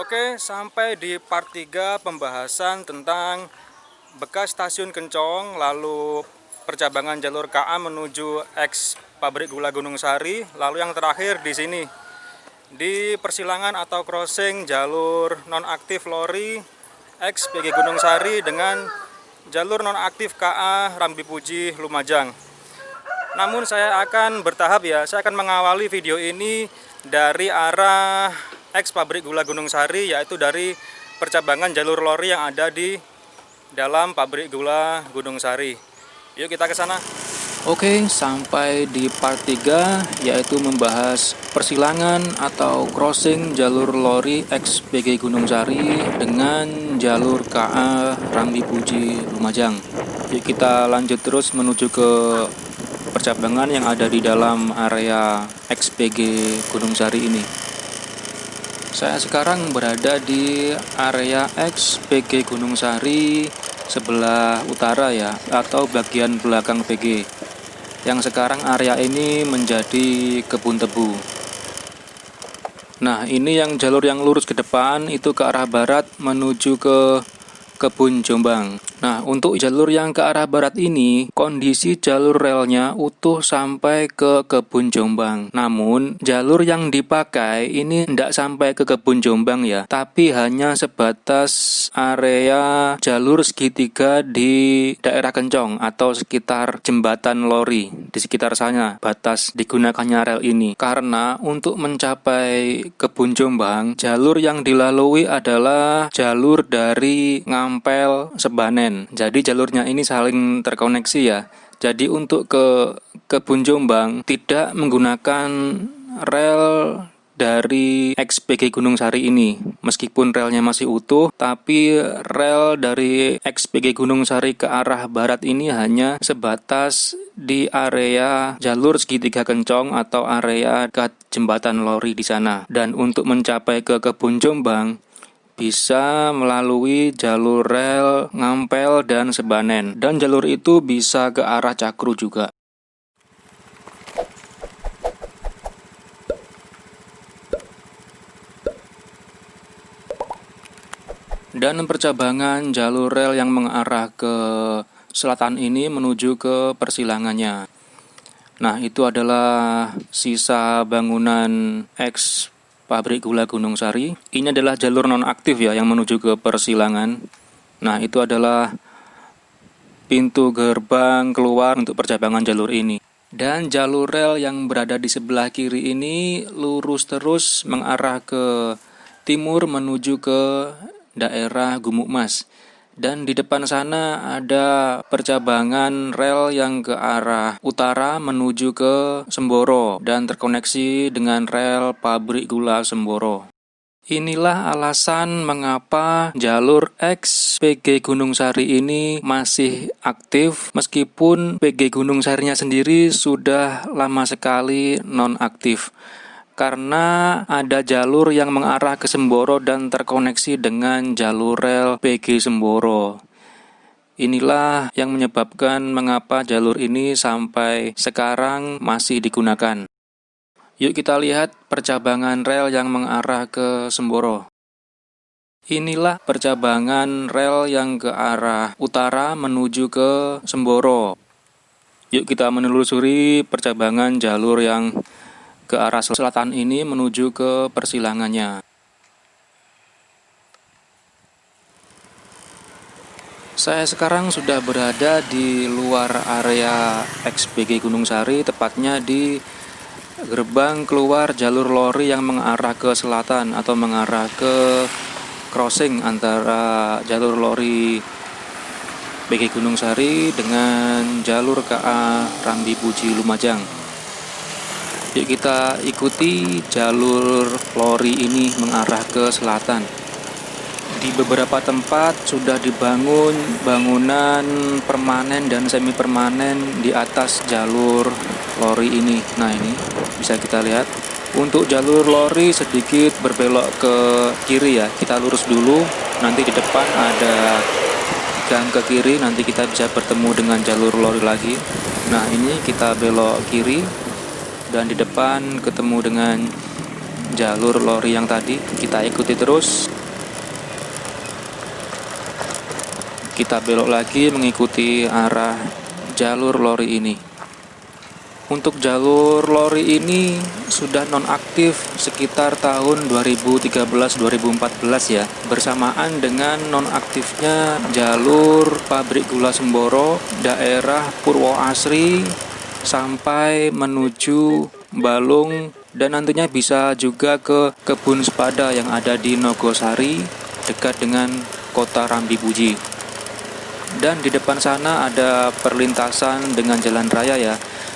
Oke, sampai di part 3 pembahasan tentang bekas stasiun Kencong, lalu percabangan jalur KA menuju eks pabrik gula Gunung Sari, lalu yang terakhir di sini di persilangan atau crossing jalur nonaktif lori eks PG Gunung Sari dengan jalur nonaktif KA Rambi Puji Lumajang. Namun saya akan bertahap ya, saya akan mengawali video ini dari arah eks pabrik gula Gunung Sari, yaitu dari percabangan jalur lori yang ada di dalam pabrik gula Gunung Sari. Yuk kita ke sana. Oke, sampai di part 3 yaitu membahas persilangan atau crossing jalur lori eks PG Gunung Sari dengan jalur KA Rambi Puji Lumajang. Yuk kita lanjut terus menuju ke percabangan yang ada di dalam area eks PG Gunung Sari ini. Saya sekarang berada di area eks PG Gunung Sari sebelah utara ya, atau bagian belakang PG. Yang sekarang area ini menjadi kebun tebu. Nah, ini yang jalur yang lurus ke depan itu ke arah barat menuju ke kebun Jombang. Nah, untuk jalur yang ke arah barat ini, kondisi jalur relnya utuh sampai ke kebun Jombang. Namun, jalur yang dipakai ini tidak sampai ke kebun Jombang ya, tapi hanya sebatas area jalur segitiga di daerah Kencong atau sekitar jembatan lori. Di sekitar sana batas digunakannya rel ini. Karena untuk mencapai kebun Jombang, jalur yang dilalui adalah jalur dari Ngampel Sebanen. Jadi jalurnya ini saling terkoneksi ya. Jadi untuk ke kebun Jombang tidak menggunakan rel dari eks PG Gunung Sari ini. Meskipun relnya masih utuh, tapi rel dari eks PG Gunung Sari ke arah barat ini hanya sebatas di area jalur segitiga Kencong atau area dekat jembatan lori di sana. Dan untuk mencapai ke kebun Jombang bisa melalui jalur rel Ngampel dan Sebanen, dan jalur itu bisa ke arah Cakru juga. Dan percabangan jalur rel yang mengarah ke selatan ini menuju ke persilangannya. Nah, itu adalah sisa bangunan eks pabrik gula Gunung Sari. Ini adalah jalur nonaktif ya yang menuju ke persilangan. Nah, itu adalah pintu gerbang keluar untuk percabangan jalur ini. Dan jalur rel yang berada di sebelah kiri ini lurus terus mengarah ke timur menuju ke daerah Gumukmas. Dan di depan sana ada percabangan rel yang ke arah utara menuju ke Semboro dan terkoneksi dengan rel pabrik gula Semboro. Inilah alasan mengapa jalur eks PG Gunung Sari ini masih aktif meskipun PG Gunung Sarinya sendiri sudah lama sekali nonaktif. Karena ada jalur yang mengarah ke Semboro dan terkoneksi dengan jalur rel PG Semboro. Inilah yang menyebabkan mengapa jalur ini sampai sekarang masih digunakan. Yuk kita lihat percabangan rel yang mengarah ke Semboro. Inilah percabangan rel yang ke arah utara menuju ke Semboro. Yuk kita menelusuri percabangan jalur yang ke arah selatan ini menuju ke persilangannya. Saya sekarang sudah berada di luar area eks PG Gunung Sari, tepatnya di gerbang keluar jalur lori yang mengarah ke selatan atau mengarah ke crossing antara jalur lori PG Gunung Sari dengan jalur KA Rambi Puji Lumajang. Yuk kita ikuti jalur lori ini mengarah ke selatan. Di beberapa tempat sudah dibangun bangunan permanen dan semi permanen di atas jalur lori ini. Nah, ini bisa kita lihat. Untuk jalur lori sedikit berbelok ke kiri ya. Kita lurus dulu, nanti di depan ada gang ke kiri, nanti kita bisa bertemu dengan jalur lori lagi. Nah, ini kita belok kiri. Dan di depan ketemu dengan jalur lori yang tadi, kita ikuti terus. kita belok lagi mengikuti arah jalur lori ini. Untuk jalur lori ini sudah nonaktif sekitar tahun 2013-2014 ya, bersamaan dengan nonaktifnya jalur pabrik gula Semboro daerah Purwoasri sampai menuju Balung, dan nantinya bisa juga ke kebun sepada yang ada di Nogosari dekat dengan kota Rambipuji. Dan di depan sana ada perlintasan dengan jalan raya ya,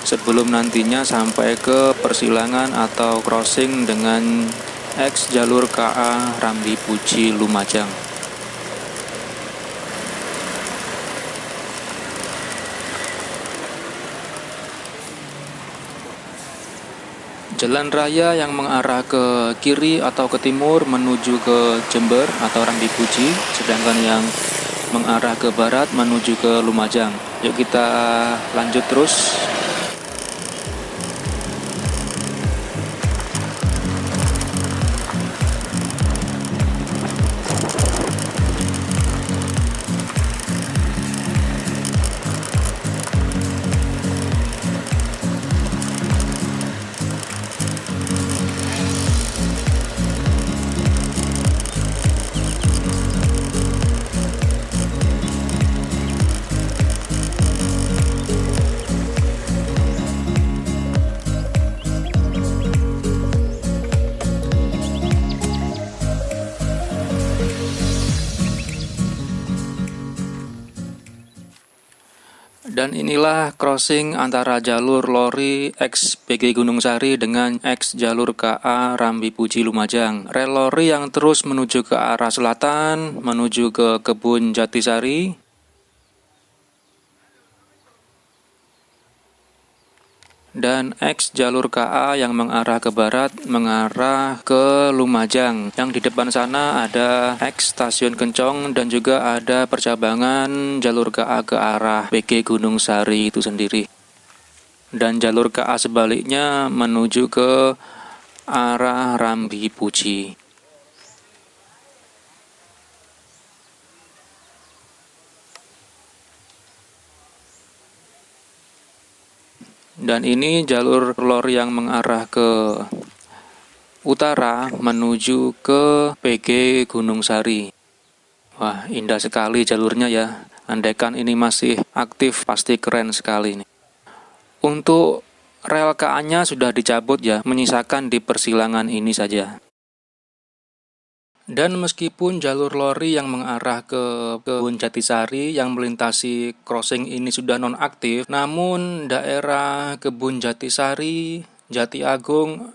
sebelum nantinya sampai ke persilangan atau crossing dengan X jalur KA Rambipuji Lumajang. Jalan raya yang mengarah ke kiri atau ke timur menuju ke Jember atau Rambipuji, sedangkan yang mengarah ke barat menuju ke Lumajang. Yuk kita lanjut terus. Dan inilah crossing antara jalur lori X PG Gunung Sari dengan X jalur KA Rambipuji Lumajang. Rel lori yang terus menuju ke arah selatan, menuju ke Kebun Jatisari. Dan X jalur KA yang mengarah ke barat, mengarah ke Lumajang. Yang di depan sana ada X Stasiun Kencong dan juga ada percabangan jalur KA ke arah PG Gunung Sari itu sendiri. Dan jalur KA sebaliknya menuju ke arah Rambipuji. Dan ini jalur lori yang mengarah ke utara menuju ke PG Gunung Sari. Wah, indah sekali jalurnya ya. Andaikan ini masih aktif pasti keren sekali nih. Untuk rel KA-nya sudah dicabut ya, menyisakan di persilangan ini saja. Dan meskipun jalur lori yang mengarah ke Kebun Jatisari yang melintasi crossing ini sudah nonaktif, namun daerah Kebun Jatisari, Jati Agung,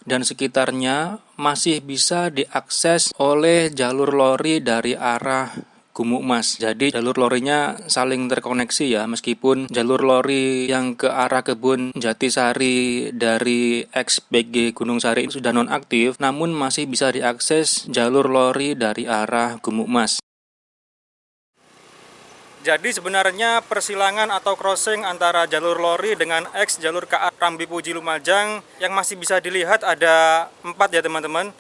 dan sekitarnya masih bisa diakses oleh jalur lori dari arah Gumuk Mas. Jadi jalur lorinya saling terkoneksi ya, meskipun jalur lori yang ke arah Kebun Jatisari dari XPG Gunung Sari sudah nonaktif, namun masih bisa diakses jalur lori dari arah Gumuk Mas. Jadi sebenarnya persilangan atau crossing antara jalur lori dengan X jalur KA Rambipuji Lumajang yang masih bisa dilihat ada 4 ya teman-teman,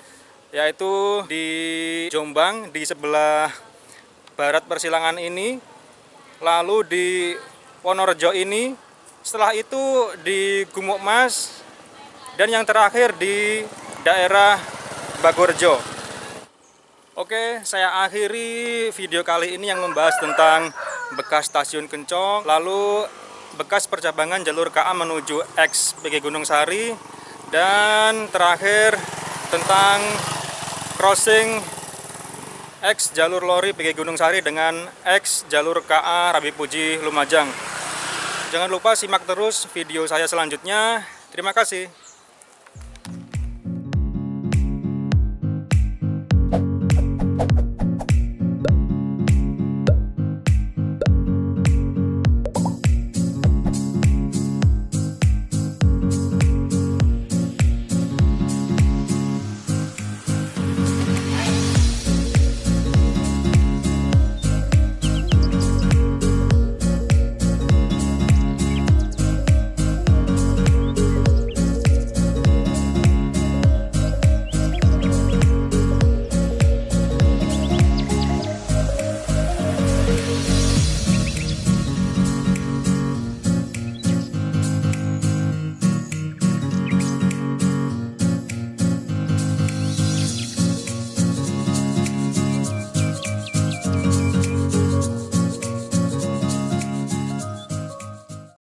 yaitu di Jombang di sebelah barat persilangan ini, lalu di Wonorejo ini, setelah itu di Gumuk Mas, dan yang terakhir di daerah Bagorjo. Oke, saya akhiri video kali ini yang membahas tentang bekas stasiun Kencong, lalu bekas percabangan jalur KA menuju X PG Gunung Sari, dan terakhir tentang crossing X jalur lori PG Gunung Sari dengan X jalur KA Rambipuji Lumajang. Jangan lupa simak terus video saya selanjutnya. Terima kasih.